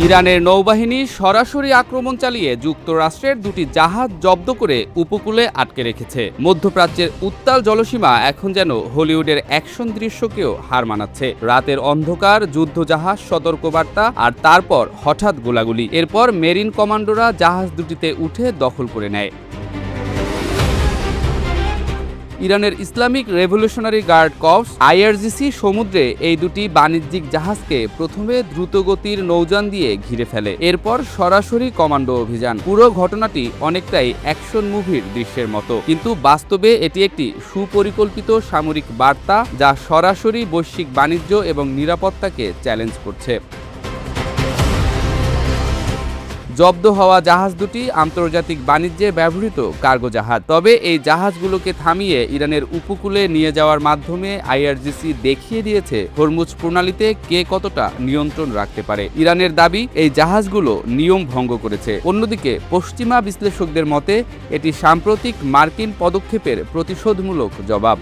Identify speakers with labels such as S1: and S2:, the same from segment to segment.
S1: ইরানের নৌবাহিনী সরাসরি আক্রমণ চালিয়ে যুক্তরাষ্ট্রের দুটি জাহাজ জব্দ করে উপকূলে আটকে রেখেছে। মধ্যপ্রাচ্যের উত্তাল জলসীমা এখন যেন হলিউডের অ্যাকশন দৃশ্যকেও হার মানাচ্ছে। রাতের অন্ধকার, যুদ্ধজাহাজ, সতর্কবার্তা আর তারপর হঠাৎ গোলাগুলি। এরপর মেরিন কমান্ডোরা জাহাজ দুটিতে উঠে দখল করে নেয়। ইরানের Islamic revolutionary guard corps IRGC সমুদ্রে এই দুটি বাণিজ্যিক জাহাজকে প্রথমে দ্রুতগতির নৌযান দিয়ে ঘিরে ফেলে। এরপর সরাসরি কমান্ডো অভিযান। পুরো ঘটনাটি অনেকটাই অ্যাকশন মুভির দৃশ্যের মতো, কিন্তু বাস্তবে এটি একটি সুপরিকল্পিত সামরিক বার্তা যা সরাসরি বৈশ্বিক বাণিজ্য এবং নিরাপত্তাকে চ্যালেঞ্জ করছে। জব্দ হওয়া জাহাজ দুটি আন্তর্জাতিক বাণিজ্যে ব্যবহৃত কার্গো জাহাজ। তবে এই জাহাজগুলোকে থামিয়ে ইরানের উপকূলে নিয়ে যাওয়ার মাধ্যমে আইআরজিসি দেখিয়ে দিয়েছে হরমুজ প্রণালীতে কে কতটা নিয়ন্ত্রণ রাখতে পারে। ইরানের দাবি, এই জাহাজগুলো নিয়ম ভঙ্গ করেছে। অন্যদিকে পশ্চিমা বিশ্লেষকদের মতে এটি সাম্প্রতিক মার্কিন পদক্ষেপের প্রতিশোধমূলক জবাব।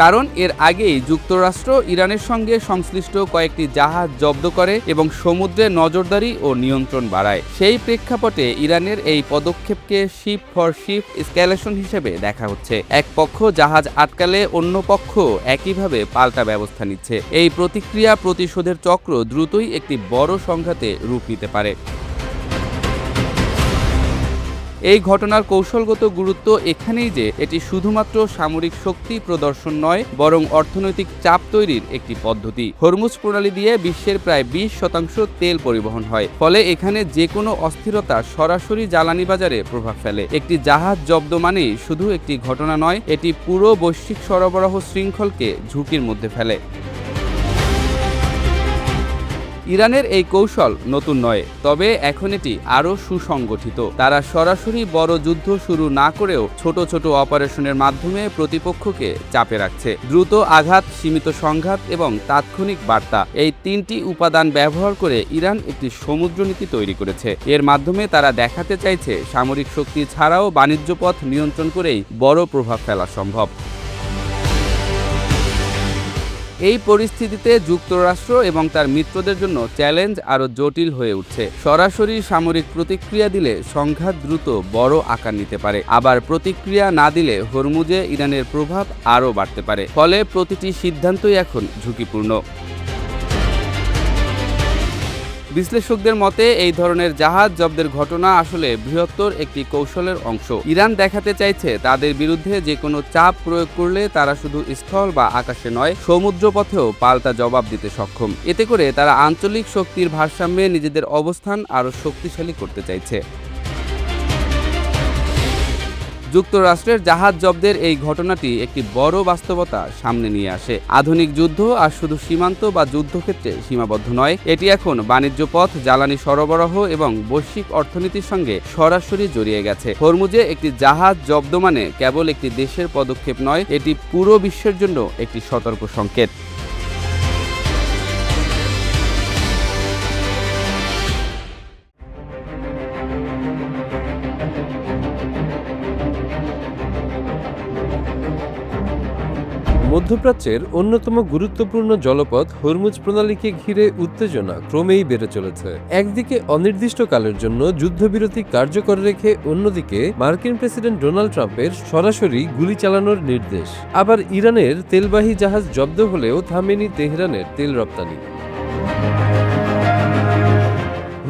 S1: কারণ এর আগেই যুক্তরাষ্ট্র ইরানের সঙ্গে সংশ্লিষ্ট কয়েকটি জাহাজ জব্দ করে এবং সমুদ্রে নজরদারি ও নিয়ন্ত্রণ বাড়ায়। সেই প্রেক্ষাপটে ইরানের এই পদক্ষেপকে শিপ ফর শিপ এসক্যালেশন হিসেবে দেখা হচ্ছে। এক পক্ষ জাহাজ আটকালে অন্য পক্ষ একইভাবে পাল্টা ব্যবস্থা নিচ্ছে। এই প্রতিক্রিয়া প্রতিশোধের চক্র দ্রুতই একটি বড় সংঘাতে রূপ নিতে পারে। এই ঘটনার কৌশলগত গুরুত্ব এখানেই যে এটি শুধুমাত্র সামরিক শক্তি প্রদর্শন নয়, বরং অর্থনৈতিক চাপ তৈরির একটি পদ্ধতি। হরমুজ প্রণালী দিয়ে বিশ্বের প্রায় 20% তেল পরিবহন হয়, ফলে এখানে যে কোনো অস্থিরতা সরাসরি জ্বালানি বাজারে প্রভাব ফেলে। একটি জাহাজ জব্দ মানেই শুধু একটি ঘটনা নয়, এটি পুরো বৈশ্বিক সরবরাহ শৃঙ্খলকে ঝুঁকির মধ্যে ফেলে। ইরানের এই কৌশল নতুন নয়, তবে এখন এটি আরও সুসংগঠিত। তারা সরাসরি বড় যুদ্ধ শুরু না করেও ছোট ছোট অপারেশনের মাধ্যমে প্রতিপক্ষকে চাপে রাখছে। দ্রুত আঘাত, সীমিত সংঘাত এবং তাৎক্ষণিক বার্তা, এই তিনটি উপাদান ব্যবহার করে ইরান একটি সমুদ্রনীতি তৈরি করেছে। এর মাধ্যমে তারা দেখাতে চাইছে সামরিক শক্তি ছাড়াও বাণিজ্য পথ নিয়ন্ত্রণ করেই বড় প্রভাব ফেলা সম্ভব। এই পরিস্থিতিতে যুক্তরাষ্ট্র এবং তার মিত্রদের জন্য চ্যালেঞ্জ আরও জটিল হয়ে উঠছে। সরাসরি সামরিক প্রতিক্রিয়া দিলে সংঘাত দ্রুত বড় আকার নিতে পারে, আবার প্রতিক্রিয়া না দিলে হরমুজে ইরানের প্রভাব আরও বাড়তে পারে। ফলে প্রতিটি সিদ্ধান্তই এখন ঝুঁকিপূর্ণ। বিশ্লেষকদের মতে এই ধরনের জাহাজ জব্দের ঘটনা আসলে বৃহত্তর একটি কৌশলের অংশ। ইরান দেখাতে চাইছে তাদের বিরুদ্ধে যে কোনো চাপ প্রয়োগ করলে তারা শুধু স্থল বা আকাশে নয়, সমুদ্রপথেও পাল্টা জবাব দিতে সক্ষম। এতে করে তারা আঞ্চলিক শক্তির ভারসাম্যে নিজেদের অবস্থান আরও শক্তিশালী করতে চাইছে। যুক্তরাষ্ট্রের জাহাজ জব্দের এই ঘটনাটি একটি বড় বাস্তবতা সামনে নিয়ে আসে। আধুনিক যুদ্ধ আর শুধু সীমান্ত বা যুদ্ধক্ষেত্রে সীমাবদ্ধ নয়, এটি এখন বাণিজ্য পথ, জ্বালানি সরবরাহ এবং বৈশ্বিক অর্থনীতির সঙ্গে সরাসরি জড়িয়ে গেছে। হরমুজে একটি জাহাজ জব্দ মানে কেবল একটি দেশের পদক্ষেপ নয়, এটি পুরো বিশ্বের জন্য একটি সতর্ক সংকেত।
S2: মধ্যপ্রাচ্যের অন্যতম গুরুত্বপূর্ণ জলপথ হরমুজ প্রণালীকে ঘিরে উত্তেজনা ক্রমেই বেড়ে চলেছে। একদিকে অনির্দিষ্টকালের জন্য যুদ্ধবিরতি কার্যকর রেখে অন্যদিকে মার্কিন প্রেসিডেন্ট ডোনাল্ড ট্রাম্পের সরাসরি গুলি চালানোর নির্দেশ। আবার ইরানের তেলবাহী জাহাজ জব্দ হলেও থামেনি তেহরানের তেল রপ্তানি।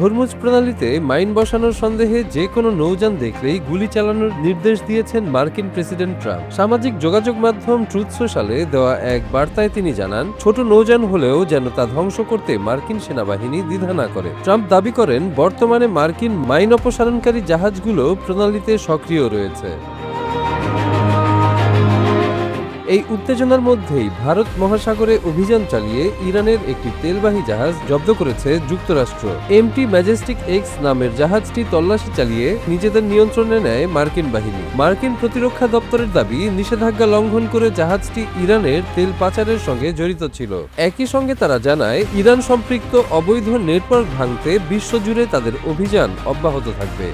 S2: হরমুজ প্রণালীতে মাইন বসানোর সন্দেহে যে কোনো নৌযান দেখলেই গুলি চালানোর নির্দেশ দিয়েছেন মার্কিন প্রেসিডেন্ট ট্রাম্প। সামাজিক যোগাযোগ মাধ্যম ট্রুথ সোশ্যালে দেওয়া এক বার্তায় তিনি জানান, ছোট নৌযান হলেও যেন তা ধ্বংস করতে মার্কিন সেনাবাহিনী দ্বিধা না করে। ট্রাম্প দাবি করেন, বর্তমানে মার্কিন মাইন অপসারণকারী জাহাজগুলো প্রণালীতে সক্রিয় রয়েছে। এই উত্তেজনার মধ্যেই ভারত মহাসাগরে অভিযান চালিয়ে ইরানের একটি তেলবাহী জাহাজ জব্দ করেছে যুক্তরাষ্ট্র। এমটি ম্যাজেস্টিক এক্স নামের জাহাজটি তল্লাশি চালিয়ে নিজেদের নিয়ন্ত্রণে নেয় মার্কিন বাহিনী। মার্কিন প্রতিরক্ষা দপ্তরের দাবি, নিষেধাজ্ঞা লঙ্ঘন করে জাহাজটি ইরানের তেল পাচারের সঙ্গে জড়িত ছিল। একই সঙ্গে তারা জানায়, ইরান সম্পৃক্ত অবৈধ নেটওয়ার্ক ভাঙতে বিশ্বজুড়ে তাদের অভিযান অব্যাহত থাকবে।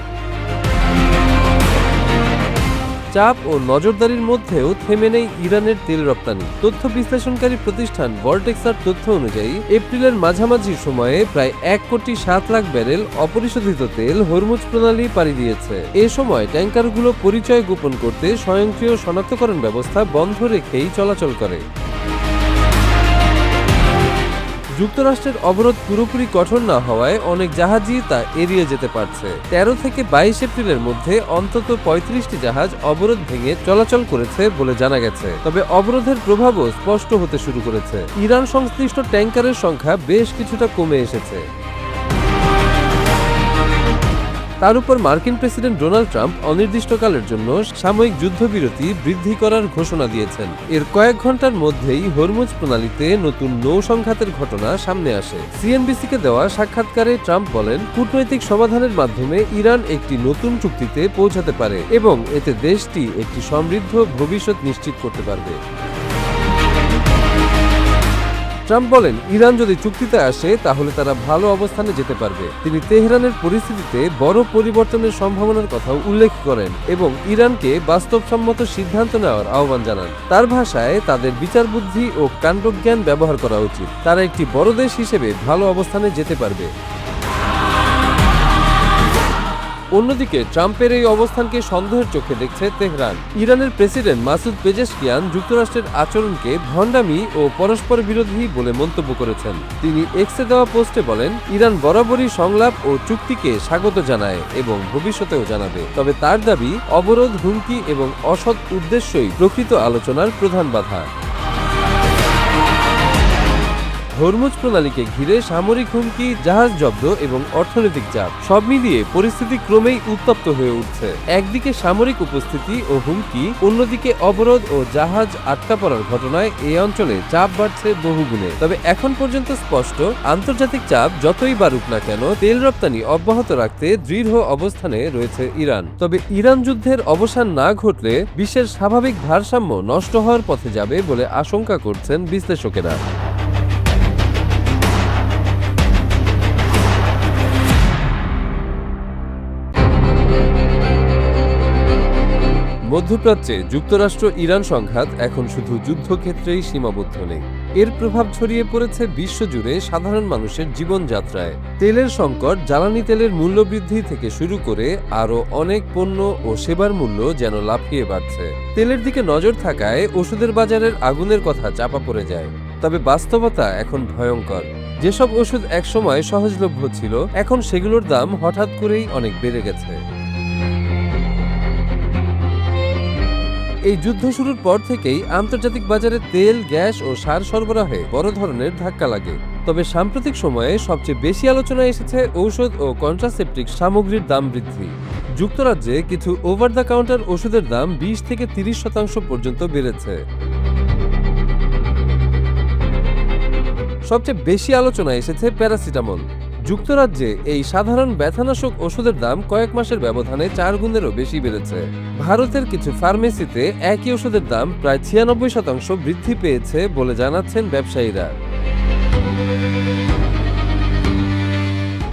S2: চাপ ও নজরদারির মধ্যেও থেমে নেই ইরানের তেল রপ্তানি। তথ্য বিশ্লেষণকারী প্রতিষ্ঠান ভল্টেক্সার তথ্য অনুযায়ী এপ্রিলের মাঝামাঝি সময়ে প্রায় 1,07,00,000 ব্যারেল অপরিশোধিত তেল হরমুজ প্রণালী পাড়ি দিয়েছে। এ সময় ট্যাঙ্কারগুলো পরিচয় গোপন করতে স্বয়ংক্রিয় শনাক্তকরণ ব্যবস্থা বন্ধ রেখেই চলাচল করে। যুক্তরাষ্ট্রের অবরোধ পুরোপুরি কঠোর না হওয়ায় অনেক জাহাজই তা এড়িয়ে যেতে পারছে। 13 থেকে 22 এপ্রিলের মধ্যে অন্তত 35টি জাহাজ অবরোধ ভেঙে চলাচল করেছে বলে জানা গেছে। তবে অবরোধের প্রভাবও স্পষ্ট হতে শুরু করেছে। ইরান সংশ্লিষ্ট ট্যাঙ্কারের সংখ্যা বেশ কিছুটা কমে এসেছে। তার উপর মার্কিন প্রেসিডেন্ট ডোনাল্ড ট্রাম্প অনির্দিষ্টকালের জন্য সাময়িক যুদ্ধবিরতি বৃদ্ধি করার ঘোষণা দিয়েছেন। এর কয়েক ঘন্টার মধ্যেই হরমুজ প্রণালীতে নতুন নৌ সংঘাতের ঘটনা সামনে আসে। সিএনবিসিকে দেওয়া সাক্ষাৎকারে ট্রাম্প বলেন, কূটনৈতিক সমাধানের মাধ্যমে ইরান একটি নতুন চুক্তিতে পৌঁছাতে পারে এবং এতে দেশটি একটি সমৃদ্ধ ভবিষ্যৎ নিশ্চিত করতে পারবে। ট্রাম্প বলেন, ইরান যদি চুক্তিতে আসে তাহলে তারা ভালো অবস্থানে যেতে পারবে। তিনি তেহরানের পরিস্থিতিতে বড় পরিবর্তনের সম্ভাবনার কথাও উল্লেখ করেন এবং ইরানকে বাস্তবসম্মত সিদ্ধান্ত নেওয়ার আহ্বান জানান। তার ভাষায়, তাদের বিচার বুদ্ধি ও কাণ্ডজ্ঞান ব্যবহার করা উচিত। তারা একটি বড় দেশ হিসেবে ভালো অবস্থানে যেতে পারবে। অন্যদিকে ট্রাম্পের এই অবস্থানকে সন্দেহের চোখে দেখছে তেহরান। ইরানের প্রেসিডেন্ট মাসুদ পেজেশকিয়ান যুক্তরাষ্ট্রের আচরণকে ভণ্ডামি ও পরস্পর বিরোধী বলে মন্তব্য করেছেন। তিনি এক্সে দেওয়া পোস্টে বলেন, ইরান বরাবরই সংলাপ ও চুক্তিকে স্বাগত জানায় এবং ভবিষ্যতেও জানাবে। তবে তার দাবি, অবরোধ, হুমকি এবং অসৎ উদ্দেশ্যই প্রকৃত আলোচনার প্রধান বাধা। হরমুজ প্রণালীকে ঘিরে সামরিক হুমকি, জাহাজ জব্দ এবং অর্থনৈতিক চাপ সব মিলিয়ে পরিস্থিতি ক্রমেই উত্তপ্ত হয়ে উঠছে। একদিকে সামরিক উপস্থিতি ও হুমকি, অন্যদিকে অবরোধ ও জাহাজ আটকা পড়ার ঘটনায় এই অঞ্চলে চাপ বাড়ছে বহুগুণে। তবে এখন পর্যন্ত স্পষ্ট, আন্তর্জাতিক চাপ যতই বাড়ুক না কেন, তেল রপ্তানি অব্যাহত রাখতে দৃঢ় অবস্থানে রয়েছে ইরান। তবে ইরান যুদ্ধের অবসান না ঘটলে বিশ্বের স্বাভাবিক ভারসাম্য নষ্ট হওয়ার পথে যাবে বলে আশঙ্কা করছেন বিশ্লেষকেরা। মধ্যপ্রাচ্যে যুক্তরাষ্ট্র ইরান সংঘাত এখন শুধু যুদ্ধক্ষেত্রেই সীমাবদ্ধ নেই। এর প্রভাব ছড়িয়ে পড়েছে বিশ্বজুড়ে সাধারণ মানুষের জীবনযাত্রায়। তেলের সংকট, জ্বালানি তেলের মূল্যবৃদ্ধি থেকে শুরু করে আরও অনেক পণ্য ও সেবার মূল্য যেন লাফিয়ে বাড়ছে। তেলের দিকে নজর থাকায় ওষুধের বাজারের আগুনের কথা চাপা পড়ে যায়। তবে বাস্তবতা এখন ভয়ঙ্কর। যেসব ওষুধ একসময় সহজলভ্য ছিল, এখন সেগুলোর দাম হঠাৎ করেই অনেক বেড়ে গেছে। এই যুদ্ধ শুরুর পর থেকেই আন্তর্জাতিক বাজারে তেল, গ্যাস ও সার সরবরাহে বড় ধরনের ধাক্কা লাগে। তবে সাম্প্রতিক সময়ে সবচেয়ে বেশি আলোচনায় এসেছে ঔষধ ও কন্ট্রাসেপটিক সামগ্রীর দাম বৃদ্ধি। যুক্তরাজ্যে কিছু ওভার দ্য কাউন্টার ওষুধের দাম 20 থেকে 30% পর্যন্ত বেড়েছে। সবচেয়ে বেশি আলোচনায় এসেছে প্যারাসিটামল। যুক্তরাজ্যে এই সাধারণ ব্যথানাশক ওষুধের দাম কয়েক মাসের ব্যবধানে 4 গুণেরও বেশি বেড়েছে। ভারতের কিছু ফার্মেসিতে একই ওষুধের দাম প্রায় 96% বৃদ্ধি পেয়েছে বলে জানাচ্ছেন ব্যবসায়ীরা।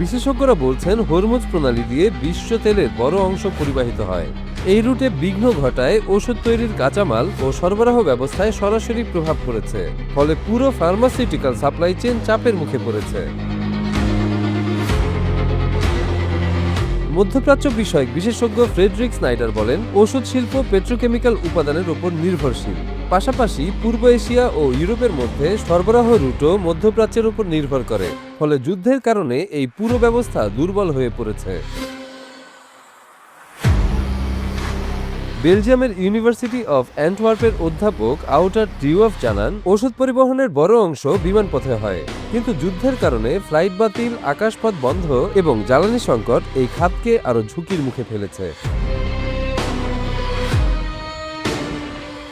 S2: বিশেষজ্ঞরা বলছেন, হরমুজ প্রণালী দিয়ে বিশ্ব তেলের বড় অংশ পরিবাহিত হয়। এই রুটে বিঘ্ন ঘটায় ওষুধ তৈরির কাঁচামাল ও সরবরাহ ব্যবস্থায় সরাসরি প্রভাব পড়েছে। ফলে পুরো ফার্মাসিউটিক্যাল সাপ্লাই চেইন চাপের মুখে পড়েছে। মধ্যপ্রাচ্য বিষয়ক বিশেষজ্ঞ ফ্রেডরিক স্নাইডার বলেন, ওষুধ শিল্প পেট্রোকেমিক্যাল উপাদানের উপর নির্ভরশীল। পাশাপাশি পূর্ব এশিয়া ও ইউরোপের মধ্যে সরবরাহ রুটও মধ্যপ্রাচ্যের উপর নির্ভর করে। ফলে যুদ্ধের কারণে এই পুরো ব্যবস্থা দুর্বল হয়ে পড়েছে। বেলজিয়ামের ইউনিভার্সিটি অফ অ্যান্টওয়ার্পের অধ্যাপক আউটার ডিউফ জানান, ওষুধ পরিবহনের বড় অংশ বিমানপথে হয়, কিন্তু যুদ্ধের কারণে ফ্লাইট বাতিল, আকাশপথ বন্ধ এবং জ্বালানি সংকট এই খাতকে আরও ঝুঁকির মুখে ফেলেছে।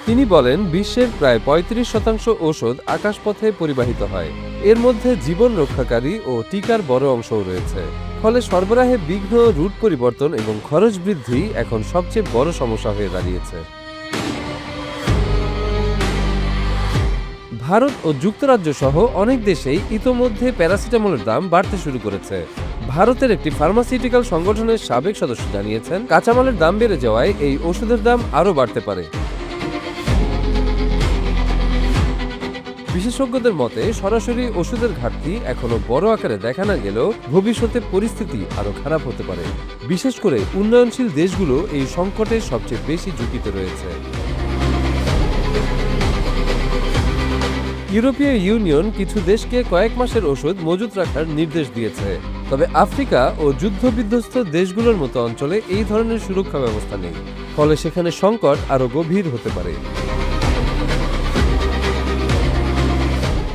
S2: তিনি বলেন, বিশ্বের প্রায় 35% ওষুধ আকাশপথে পরিবাহিত হয়। এর মধ্যে জীবন রক্ষাকারী ও টিকার বড় অংশও রয়েছে। ফলে সরবরাহে বিঘ্ন, রুট পরিবর্তন এবং খরচ বৃদ্ধি এখন সবচেয়ে বড় সমস্যা হয়ে দাঁড়িয়েছে। ভারত ও যুক্তরাজ্য সহ অনেক দেশেই ইতোমধ্যে প্যারাসিটামলের দাম বাড়তে শুরু করেছে। ভারতের একটি ফার্মাসিউটিক্যাল সংগঠনের সাবেক সদস্য জানিয়েছেন, কাঁচামালের দাম বেড়ে যাওয়ায় এই ওষুধের দাম আরও বাড়তে পারে। বিশেষজ্ঞদের মতে, সরাসরি ওষুধের ঘাটতি এখনো বড় আকারে দেখা না গেলেও ভবিষ্যতে পরিস্থিতি আরও খারাপ হতে পারে। বিশেষ করে উন্নয়নশীল দেশগুলো এই সংকটের সবচেয়ে বেশি ঝুঁকিতে রয়েছে। ইউরোপীয় ইউনিয়ন কিছু দেশকে কয়েক মাসের ওষুধ মজুত রাখার নির্দেশ দিয়েছে, তবে আফ্রিকা ও যুদ্ধবিধ্বস্ত দেশগুলোর মতো অঞ্চলে এই ধরনের সুরক্ষা ব্যবস্থা নেই, ফলে সেখানে সংকট আরও গভীর হতে পারে।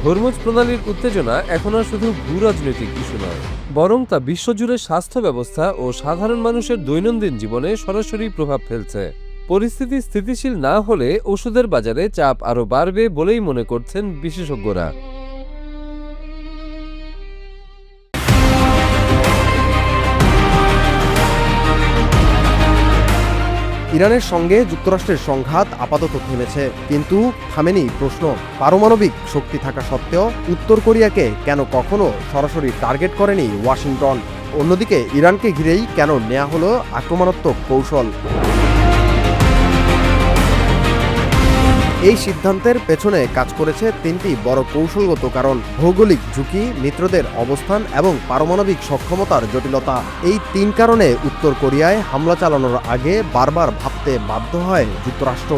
S2: হরমুজ প্রণালীর উত্তেজনা এখন আর শুধু ভূরাজনৈতিক ইস্যু নয়, বরং তা বিশ্বজুড়ে স্বাস্থ্য ব্যবস্থা ও সাধারণ মানুষের দৈনন্দিন জীবনে সরাসরি প্রভাব ফেলছে। পরিস্থিতি স্থিতিশীল না হলে ওষুধের বাজারে চাপ আরও বাড়বে বলেই মনে করছেন বিশেষজ্ঞরা।
S3: ইরানের সঙ্গে যুক্তরাষ্ট্রের সংঘাত আপাতত থেমেছে, কিন্তু থামেনি প্রশ্ন, পারমাণবিক শক্তি থাকা সত্ত্বেও উত্তর কোরিয়াকে কেন কখনো সরাসরি টার্গেট করেনি ওয়াশিংটন? অন্যদিকে ইরানকে ঘিরেই কেন নেওয়া হলো আক্রমণাত্মক কৌশল? এই সিদ্ধান্তের পেছনে কাজ করেছে তিনটি বড় কৌশলগত কারণ: ভৌগোলিক ঝুঁকি, মিত্রদের অবস্থান এবং পারমাণবিক সক্ষমতার জটিলতা। এই তিন কারণে উত্তর কোরিয়ায় হামলা চালানোর আগে বারবার ভাবতে বাধ্য হয় যুক্তরাষ্ট্র।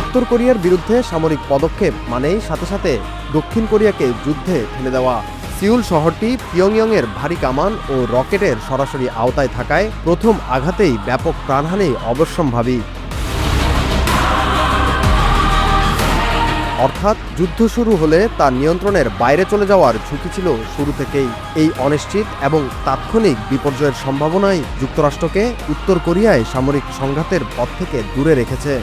S3: উত্তর কোরিয়ার বিরুদ্ধে সামরিক পদক্ষেপ মানেই সাথে সাথে দক্ষিণ কোরিয়াকে যুদ্ধে ঠেলে দেওয়া। সিউল শহরটি পিয়ংইয়ংয়ের ভারী কামান ও রকেটের সরাসরি আওতায় থাকায় প্রথম আঘাতেই ব্যাপক প্রাণহানি অবশ্যম্ভাবী। অর্থাৎ যুদ্ধ শুরু হলে তার নিয়ন্ত্রণের বাইরে চলে যাওয়ার ঝুঁকি ছিল শুরু থেকেই। এই অনিশ্চিত এবং তাৎক্ষণিক বিপর্যয়ের সম্ভাবনাই যুক্তরাষ্ট্রকে উত্তর কোরিয়ায় সামরিক সংঘাতের পথ থেকে দূরে রেখেছে।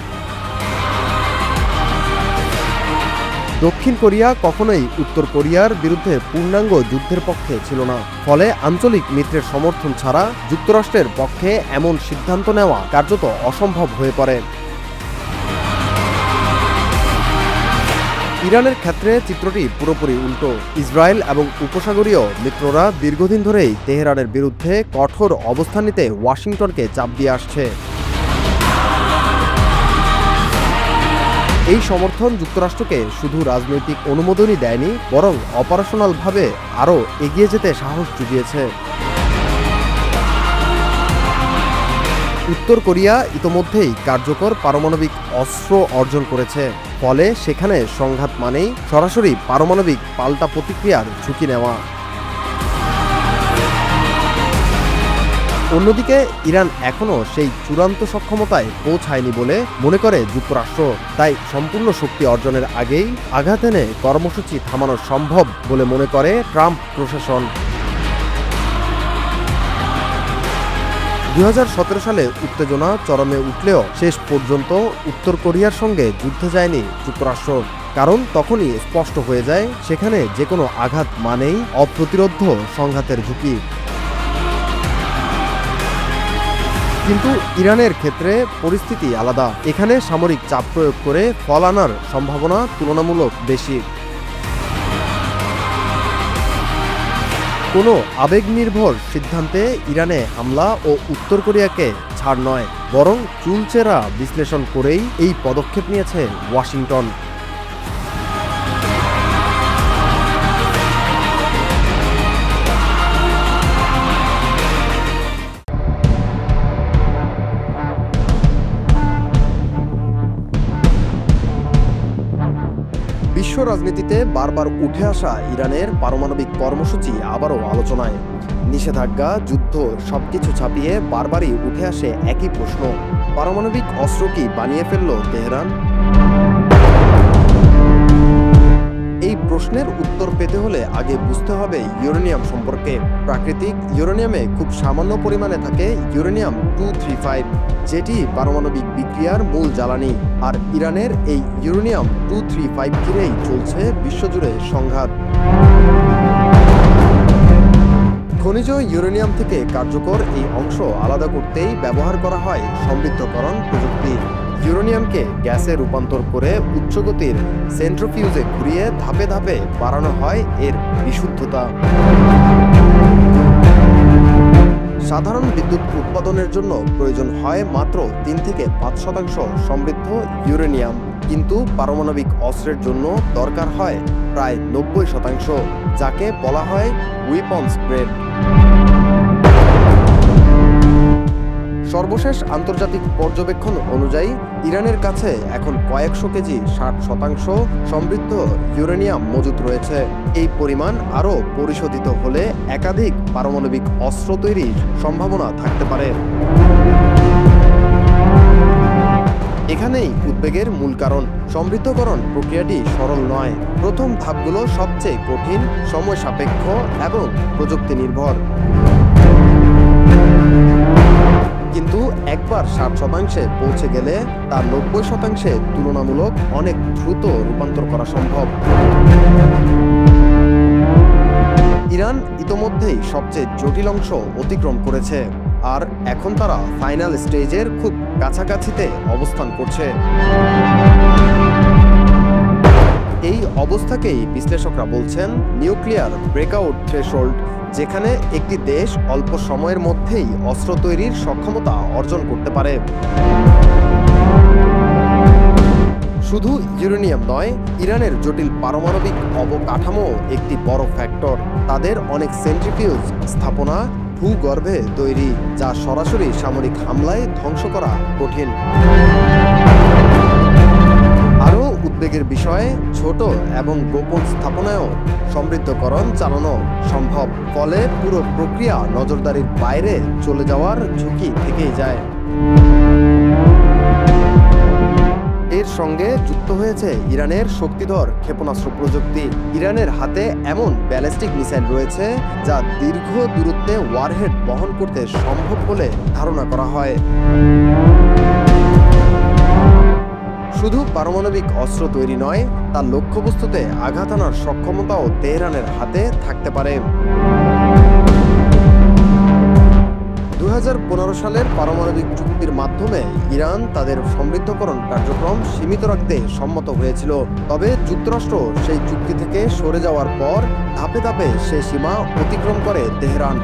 S3: দক্ষিণ কোরিয়া কখনোই উত্তর কোরিয়ার বিরুদ্ধে পূর্ণাঙ্গ যুদ্ধের পক্ষে ছিল না, ফলে আঞ্চলিক মিত্রের সমর্থন ছাড়া যুক্তরাষ্ট্রের পক্ষে এমন সিদ্ধান্ত নেওয়া কার্যত অসম্ভব হয়ে পড়ে। ইরানের ক্ষেত্রে চিত্রটি পুরোপুরি উল্টো। ইসরায়েল এবং উপসাগরীয় মিত্ররা দীর্ঘদিন ধরেই তেহরানের বিরুদ্ধে কঠোর অবস্থান নিতে ওয়াশিংটনকে চাপ দিয়ে আসছে। এই সমর্থন যুক্তরাষ্ট্রকে শুধু রাজনৈতিক অনুমোদনই দেয়নি, বরং অপারেশনালভাবে আরও এগিয়ে যেতে সাহস জুগিয়েছে। উত্তর কোরিয়া ইতোমধ্যেই কার্যকর পারমাণবিক অস্ত্র অর্জন করেছে, ফলে সেখানে সংঘাত মানেই সরাসরি পারমাণবিক পাল্টা প্রতিক্রিয়ার ঝুঁকি নেওয়া। অন্যদিকে ইরান এখনও সেই চূড়ান্ত সক্ষমতায় পৌঁছায়নি বলে মনে করে যুক্তরাষ্ট্র, তাই সম্পূর্ণ শক্তি অর্জনের আগেই আঘাত এনে কর্মসূচি থামানো সম্ভব বলে মনে করে ট্রাম্প প্রশাসন। 2017 সালে উত্তেজনা চরমে উঠলেও শেষ পর্যন্ত উত্তর কোরিয়ার সঙ্গে যুদ্ধে যায়নি যুক্তরাষ্ট্র, কারণ তখনই স্পষ্ট হয়ে যায় সেখানে যে কোনো আঘাত মানেই অপ্রতিরোধ্য সংঘাতের ঝুঁকি। কিন্তু ইরানের ক্ষেত্রে পরিস্থিতি আলাদা। এখানে সামরিক চাপ প্রয়োগ করে ফল আনার সম্ভাবনা তুলনামূলক বেশি। কোনো আবেগনির্ভর সিদ্ধান্তে ইরানে হামলা ও উত্তর কোরিয়াকে ছাড় নয়, বরং চুলচেরা বিশ্লেষণ করেই এই পদক্ষেপ নিয়েছে ওয়াশিংটন। বিশ্ব রাজনীতিতে বারবার উঠে আসা ইরানের পারমাণবিক কর্মসূচি আবারও আলোচনায়। নিষেধাজ্ঞা, যুদ্ধ সবকিছু ছাপিয়ে বারবারই উঠে আসে একই প্রশ্ন: পারমাণবিক অস্ত্র কি বানিয়ে ফেলল তেহরান? এই প্রশ্নের উত্তর পেতে হলে আগে বুঝতে হবে ইউরেনিয়াম সম্পর্কে। প্রাকৃতিক ইউরেনিয়ামে খুব সামান্য পরিমাণে থাকে ইউরেনিয়াম-235, যেটি পারমাণবিক বিক্রিয়ার মূল জ্বালানি। আর ইরানের এই ইউরেনিয়াম-235 ঘিরেই চলছে বিশ্বজুড়ে সংঘাত। খনিজ ইউরেনিয়াম থেকে কার্যকর এই অংশ আলাদা করতেই ব্যবহার করা হয় সমৃদ্ধকরণ প্রযুক্তি। ইউরেনিয়ামকে গ্যাসে রূপান্তর করে উচ্চগতির সেন্ট্রিফিউজে ঘুরিয়ে ধাপে ধাপে বাড়ানো হয় এর বিশুদ্ধতা। সাধারণ বিদ্যুৎ উৎপাদনের জন্য প্রয়োজন হয় মাত্র 3 থেকে 5% সমৃদ্ধ ইউরেনিয়াম, কিন্তু পারমাণবিক অস্ত্রের জন্য দরকার হয় প্রায় 90%, যাকে বলা হয় উইপন্স গ্রেড। সর্বশেষ আন্তর্জাতিক পর্যবেক্ষণ অনুযায়ী ইরানের কাছে এখন কয়েকশো কেজি 60% সমৃদ্ধ ইউরেনিয়াম মজুত রয়েছে। এই পরিমাণ আরও পরিশোধিত হলে একাধিক পারমাণবিক অস্ত্র তৈরির সম্ভাবনা থাকতে পারে। এখানেই উদ্বেগের মূল কারণ। সমৃদ্ধকরণ প্রক্রিয়াটি সরল নয়। প্রথম ধাপগুলো সবচেয়ে কঠিন, সময় সাপেক্ষ এবং প্রযুক্তি নির্ভর। কিন্তু একবার 60% পৌঁছে গেলে তা 90% তুলনামূলক অনেক দ্রুত রূপান্তর করা সম্ভব। ইরান ইতোমধ্যেই সবচেয়ে জটিল অংশ অতিক্রম করেছে, আর এখন তারা ফাইনাল স্টেজের খুব কাছাকাছিতে অবস্থান করছে। এই অবস্থাকেই বিশ্লেষকরা বলছেন নিউক্লিয়ার ব্রেকআউট থ্রেশহোল্ড, যেখানে একটি দেশ অল্প সময়ের মধ্যেই অস্ত্র তৈরির সক্ষমতা অর্জন করতে পারে। শুধু ইউরেনিয়াম নয়, ইরানের জটিল পারমাণবিক অবকাঠামো একটি বড় ফ্যাক্টর। তাদের অনেক সেন্ট্রিফিউজ স্থাপনা ভূগর্ভে তৈরি, যা সরাসরি সামরিক হামলায় ধ্বংস করা কঠিন। আরও উদ্বেগের বিষয়ে ছোট এবং গোপন স্থাপনায়ও সমৃদ্ধকরণ চালানো সম্ভব, ফলে পুরো প্রক্রিয়া নজরদারির বাইরে চলে যাওয়ার ঝুঁকি থেকেই যায়। এর সঙ্গে যুক্ত হয়েছে ইরানের শক্তিধর ক্ষেপণাস্ত্র প্রযুক্তি। ইরানের হাতে এমন ব্যালিস্টিক মিসাইল রয়েছে যা দীর্ঘ দূরত্বে ওয়ারহেড বহন করতে সম্ভব বলে ধারণা করা হয়। শুধু পারমাণবিক অস্ত্র তৈরি নয়, তার লক্ষ্যবস্তুতে আঘাত আনার সক্ষমতাও তেহরানের হাতে থাকতে পারে। 2015 সালের পারমাণবিক চুক্তির মাধ্যমে ইরান তাদের সমৃদ্ধকরণ কার্যক্রম সীমিত রাখতে সম্মত হয়েছিল। তবে যুক্তরাষ্ট্র সেই চুক্তি থেকে সরে যাওয়ার পর ধাপে ধাপে সে সীমা অতিক্রম করে তেহরান।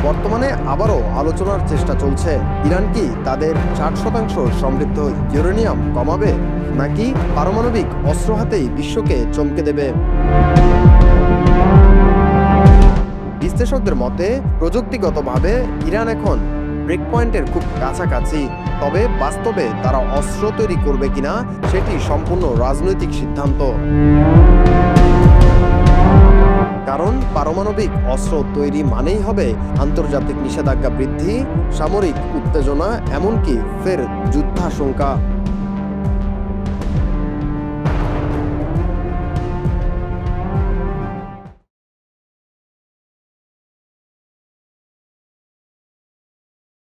S3: বর্তমানে আবারও আলোচনার চেষ্টা চলছে। ইরান কি তাদের 60% সমৃদ্ধ ইউরেনিয়াম কমাবে, নাকি পারমাণবিক অস্ত্র হাতেই বিশ্বকে চমকে দেবে? বিশ্লেষকদের মতে প্রযুক্তিগতভাবে ইরান এখন ব্রেক পয়েন্টের খুব কাছাকাছি, তবে বাস্তবে তারা অস্ত্র তৈরি করবে কিনা সেটি সম্পূর্ণ রাজনৈতিক সিদ্ধান্ত। কারণ পারমাণবিক অস্ত্র তৈরি মানেই হবে আন্তর্জাতিক নিষেধাজ্ঞা বৃদ্ধি, সামরিক উত্তেজনা, এমনকি ফের যুদ্ধাশঙ্কা।